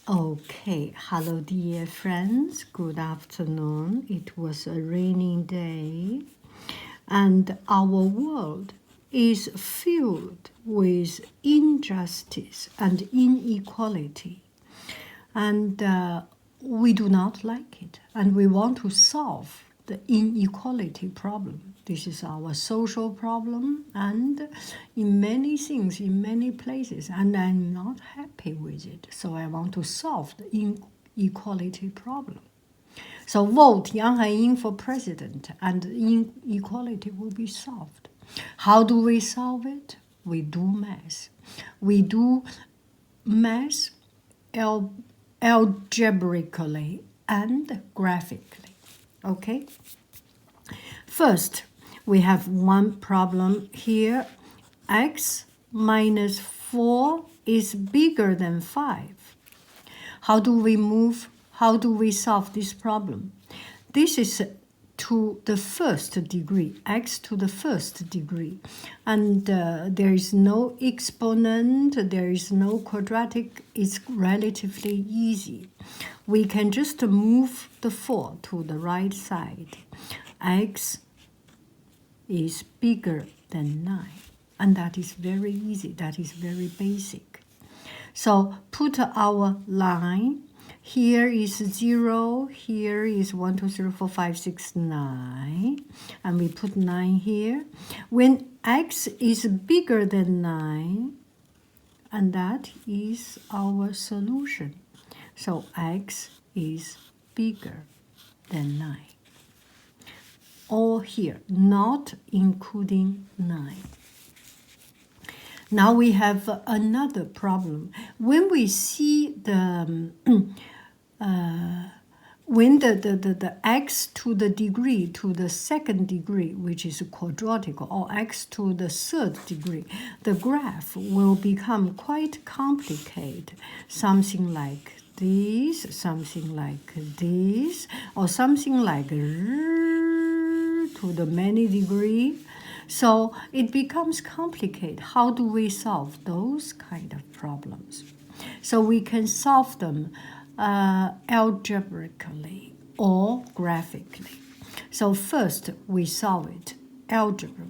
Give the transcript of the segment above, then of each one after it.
Okay, hello dear friends, good afternoon. It was a rainy day and our world is filled with injustice and inequality. And we do not like it. And we want to solve the inequality problem. This is our social problem, and in many things, in many places, and I'm not happy with it. So I want to solve the inequality problem. So vote Yang Haiying for president, and inequality will be solved. How do we solve it? We do math. We do math algebraically and graphically. Okay? First, we have one problem here. X minus 4 is bigger than 5. How do we solve this problem? This is to the first degree, x to the first degree. And there is no exponent, there is no quadratic, it's relatively easy. We can just move the 4 to the right side. X is bigger than 9. And that is very easy, that is very basic. So put our line. Here is 0, here is 1, 2, 3, 4, 5, 6, 9. And we put 9 here. When x is bigger than 9, and that is our solution. So x is bigger than 9. All here, not including 9. Now we have another problem. When we see the when the x to the degree to the second degree, which is quadratic, or x to the third degree, the graph will become quite complicated. Something like this, something like this, or something like to the many degree. So it becomes complicated. How do we solve those kind of problems? So we can solve them algebraically or graphically. So first we solve it algebra.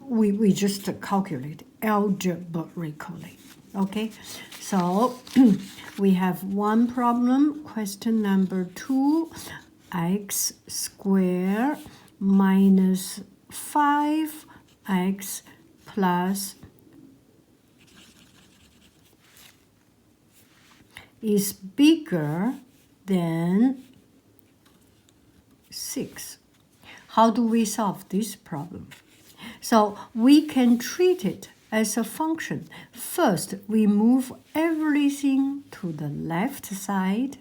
We just calculate algebraically. Okay, so we have one problem. Question number 2, x squared minus 5x plus is bigger than 6. How do we solve this problem? So we can treat it as a function. First, we move everything to the left side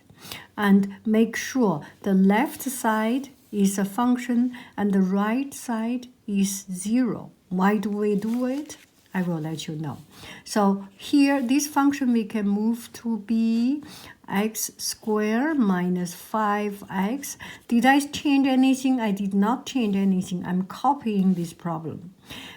and make sure the left side is a function and the right side is 0. Why do we do it? I will let you know. So here, this function we can move to be x squared minus 5x. Did I change anything? I did not change anything. I'm copying this problem.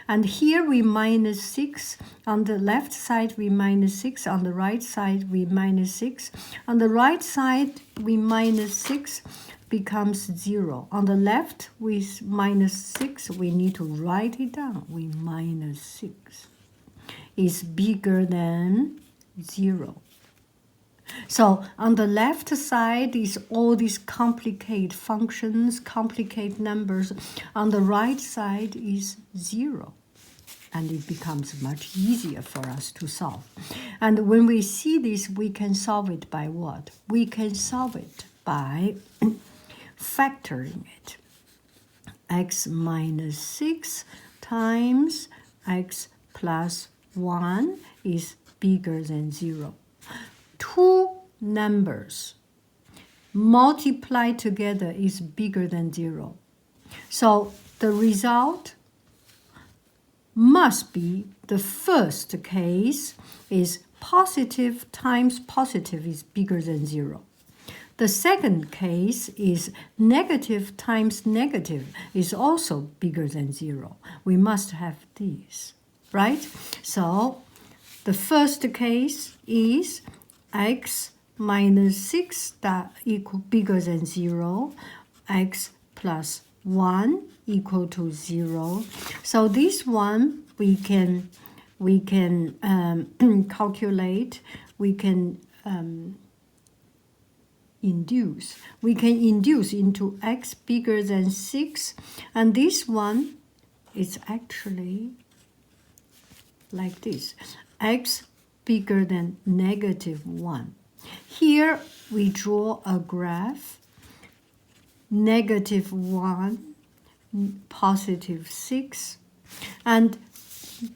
And here we minus 6. On the left side, we minus 6. On the right side, we minus 6. On the right side, we minus 6 becomes 0. On the left, with minus 6, we need to write it down. We minus 6 is bigger than 0. So on the left side is all these complicated functions, complicated numbers. On the right side is 0. And it becomes much easier for us to solve. And when we see this, we can solve it by what? We can solve it by factoring it. X minus 6 times x plus 1 is bigger than 0. Two numbers multiplied together is bigger than 0. So the result must be the first case is positive times positive is bigger than 0. The second case is negative times negative is also bigger than 0. We must have these, right? So the first case is x minus 6 that equal bigger than 0, x plus 1 equal to 0. So this one we can calculate, we can induce. We can induce into x bigger than 6, and this one is actually like this, x bigger than negative 1. Here we draw a graph, negative 1, positive 6, and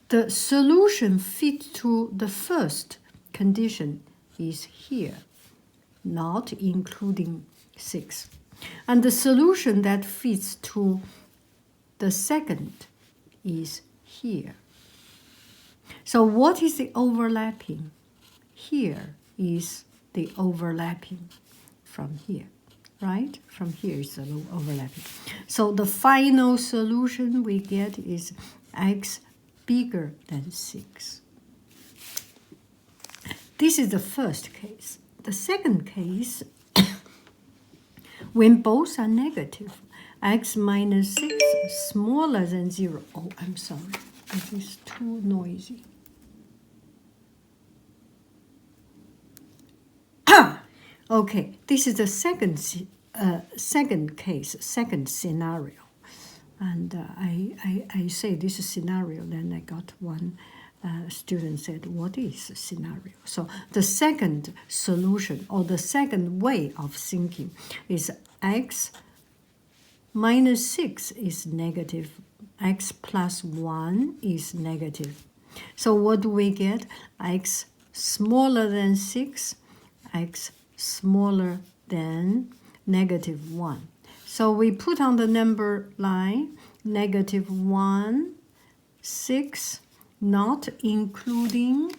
the solution fit to the first condition is here, not including 6. And the solution that fits to the second is here. So what is the overlapping? Here is the overlapping from here, right? From here is the overlapping. So the final solution we get is x bigger than 6. This is the first case. The second case, when both are negative, x minus 6 smaller than 0. Oh, I'm sorry. It is too noisy. Okay, this is the second case, second scenario. And I say this is scenario, then I got one student said, what is a scenario? So the second solution, or the second way of thinking, is x minus 6 is negative, x plus 1 is negative. So what do we get? X smaller than 6, x smaller than negative 1. So we put on the number line, negative 1, 6, not including.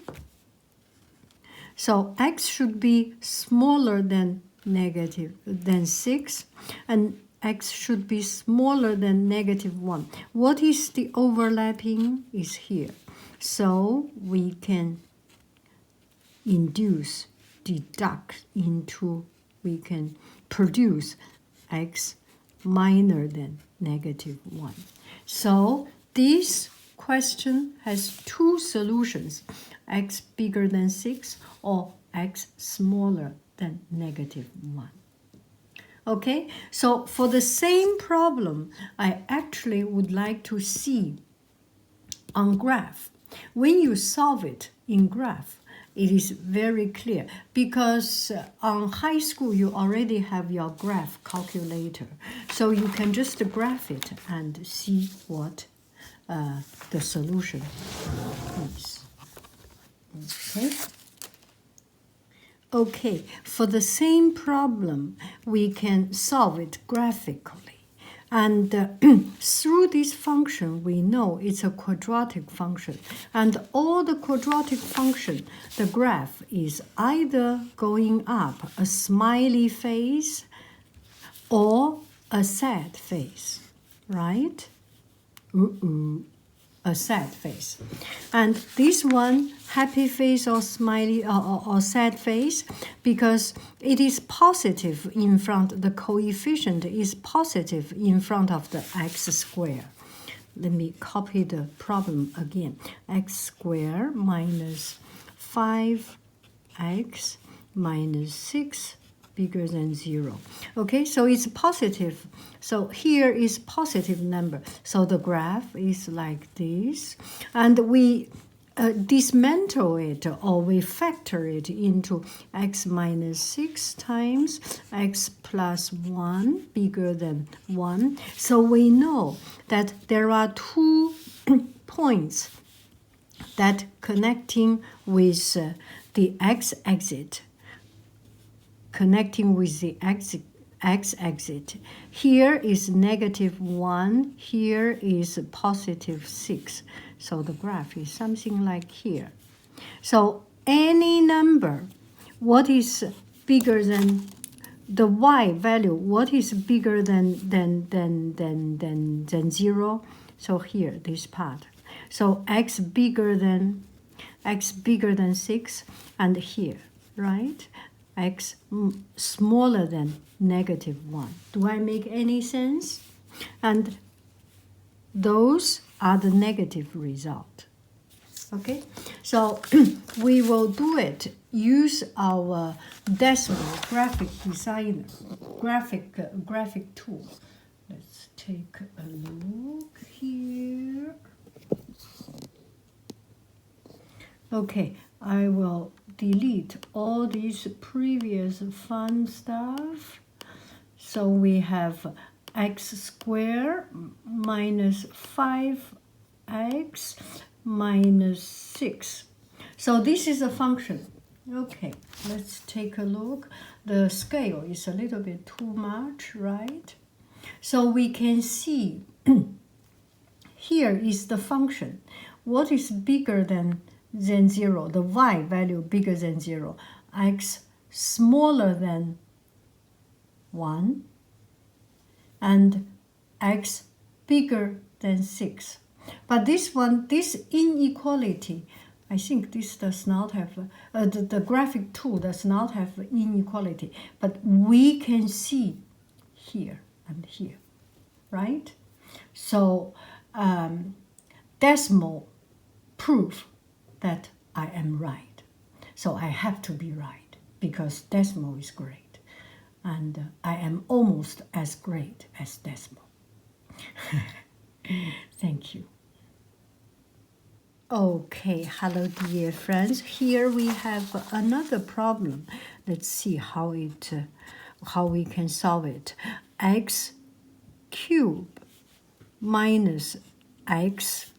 So x should be smaller than 6, and x should be smaller than negative 1. What is the overlapping is here. So we can induce, deduct into, we can produce x minor than negative 1. So this question has two solutions, x bigger than 6 or x smaller than negative 1. Okay, so for the same problem, I actually would like to see on graph. When you solve it in graph, it is very clear because on high school you already have your graph calculator. So you can just graph it and see what the solution is. Okay. Okay, for the same problem, we can solve it graphically. And through this function, we know it's a quadratic function. And all the quadratic function, the graph is either going up a smiley face or a sad face, right? A sad face. And this one, happy face or smiley or sad face, because it is positive in front, the coefficient is positive in front of the x square. Let me copy the problem again. X squared minus 5x minus 6 bigger than 0. Okay, so it's positive. So here is positive number. So the graph is like this. And we dismantle it, or we factor it into x minus 6 times x plus 1 bigger than 1. So we know that there are 2 points that connecting with the x-axis, connecting with the x-axis. Here is negative 1, here is positive 6. So the graph is something like here. So any number, what is bigger than the y value, what is bigger than 0? So here, this part. So x bigger than 6, and here, right? x smaller than -1. Do I make any sense? And those are the negative result. Okay, so we will do it. Use our decimal graphic designer, graphic tool. Let's take a look here. Okay, I will delete all these previous fun stuff. So we have x squared minus 5x minus 6. So this is a function. Okay, let's take a look. The scale is a little bit too much, right? So we can see here is the function. What is bigger than 0? The y value bigger than 0. X smaller than 1 and x bigger than 6. But this one, this inequality, I think this does not have, the graphic tool does not have inequality, but we can see here and here, right? So decimal proof that I am right. So I have to be right because decimal is great. And I am almost as great as decimal. Thank you. Okay, hello dear friends. Here we have another problem. Let's see how we can solve it. X cubed minus x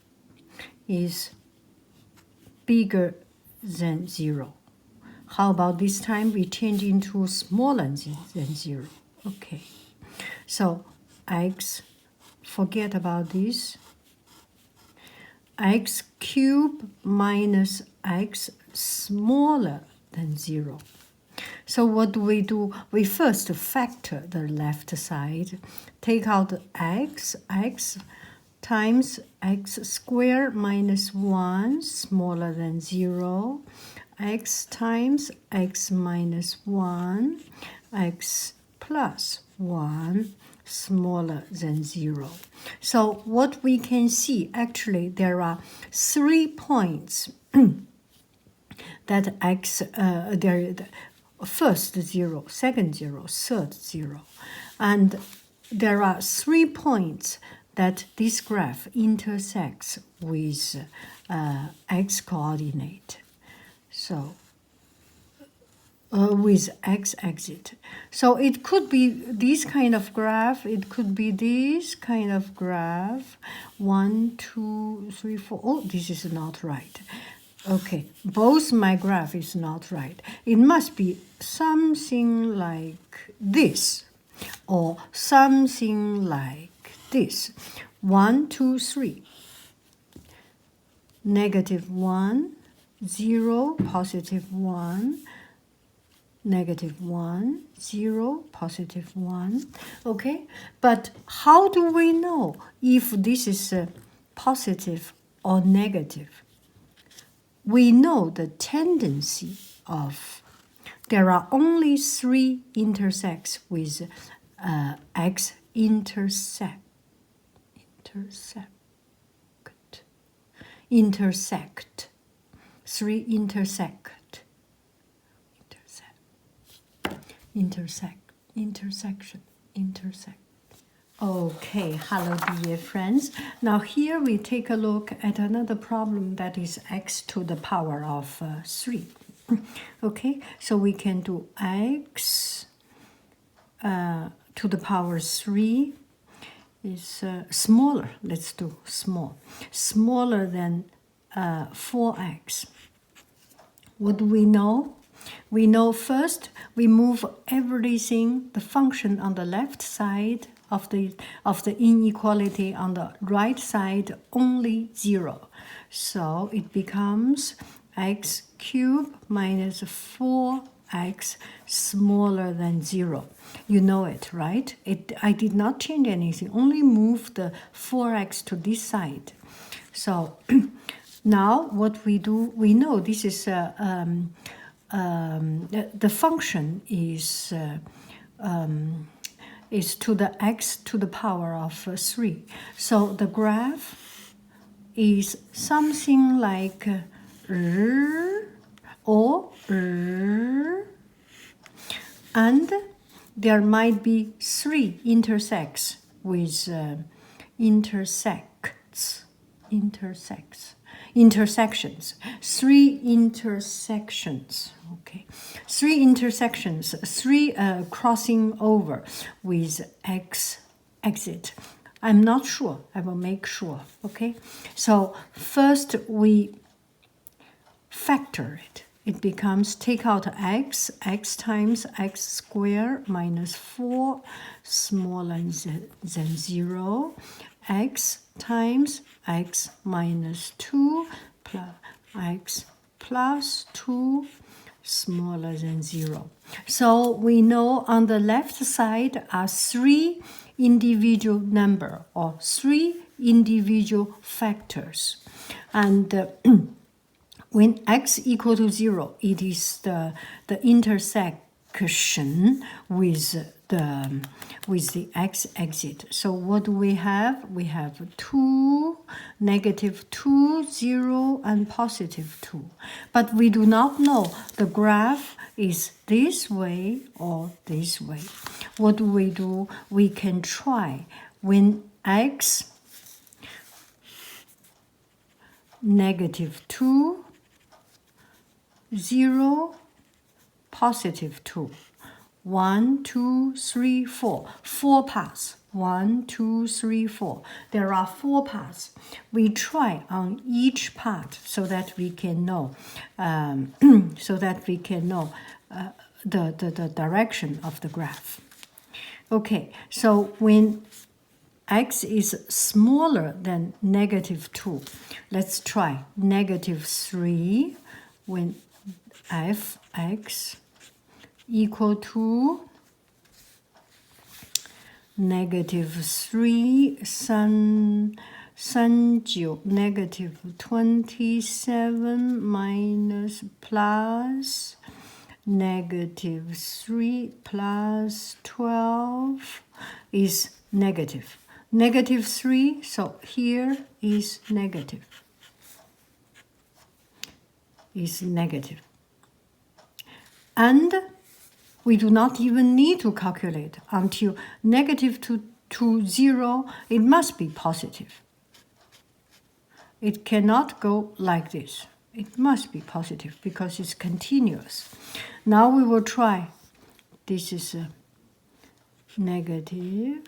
is bigger than 0. How about this time we change into smaller than 0? Okay, so x, forget about this. X cubed minus x smaller than 0. So what do? We first factor the left side. Take out x times x squared minus 1 smaller than 0. X times x minus 1, x plus 1 smaller than 0. So what we can see, actually there are 3 points that x, first 0, second 0, third 0. And there are 3 points that this graph intersects with x coordinate. So with x-axis. So it could be this kind of graph, it could be this kind of graph. 1, 2, 3, 4. Oh, this is not right. Okay, both my graph is not right. It must be something like this or something like this. 1, 2, 3. -1, 0, +1, -1, 0, +1. Okay, but how do we know if this is positive or negative? We know the tendency of, there are only 3 intersects with x intersect. 3 intersection. Okay, hello dear friends. Now here we take a look at another problem that is x to the power of 3. Okay, so we can do x to the power 3 is smaller. Let's do small. Smaller than 4x. What do we know? We know first we move everything, the function on the left side of the inequality, on the right side only 0. So it becomes x cubed minus 4x smaller than 0. You know it, right? I did not change anything, only move the 4x to this side. So now what we do, we know this is the function is to the x to the power of 3. So the graph is something like or and there might be 3 intersects with intersections, 3 intersections, okay, 3 intersections, 3 crossing over with x exit. I'm not sure, I will make sure, okay? So first we factor it. It becomes take out x times x squared minus 4 smaller than 0, x times x minus 2 plus x plus 2 smaller than 0. So we know on the left side are 3 individual number or 3 individual factors. And when x equal to 0, it is the intersection with the x exit. So what do we have? We have 2, negative 2, 0, and positive 2. But we do not know the graph is this way or this way. What do? We can try when x negative 2, 0, positive 2. 1, 2, 3, 4. 4 paths. 1, 2, 3, 4. There are 4 paths. We try on each path so that we can know, the direction of the graph. Okay, so when x is smaller than negative 2, let's try negative 3 when fx equal to negative 3 negative 27 minus plus negative 3 plus 12 is negative. Negative 3, so here is negative. Is negative. And we do not even need to calculate until negative to 0, it must be positive. It cannot go like this. It must be positive because it's continuous. Now we will try. This is a negative,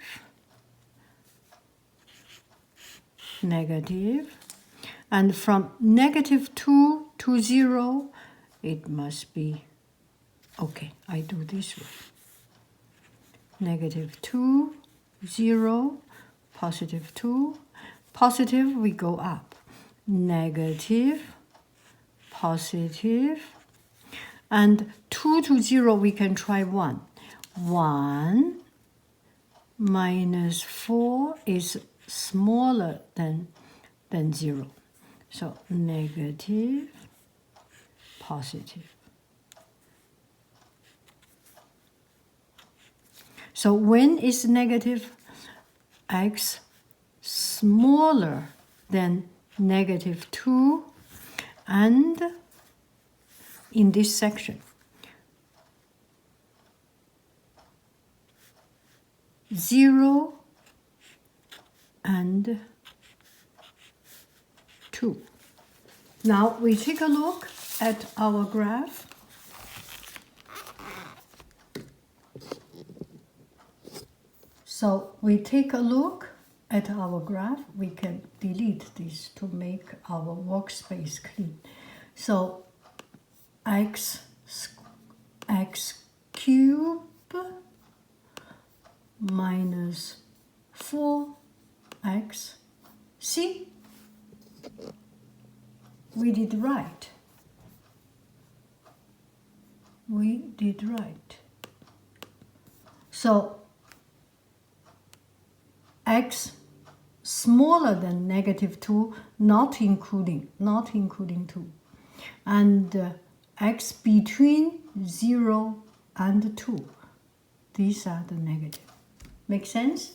negative. And from negative 2 to 0, it must be, okay, I do this way. Negative 2, 0, positive 2. Positive, we go up. Negative, positive. And 2 to 0, we can try 1. 1 minus 4 is smaller than 0. So negative, positive. So when is negative? X smaller than negative 2, and in this section, 0 and 2. Now we take a look at our graph. So we take a look at our graph. We can delete this to make our workspace clean. So x cubed minus 4x. See? We did right. We did right. So x smaller than negative 2, not including 2. And x between 0 and 2. These are the negative. Make sense?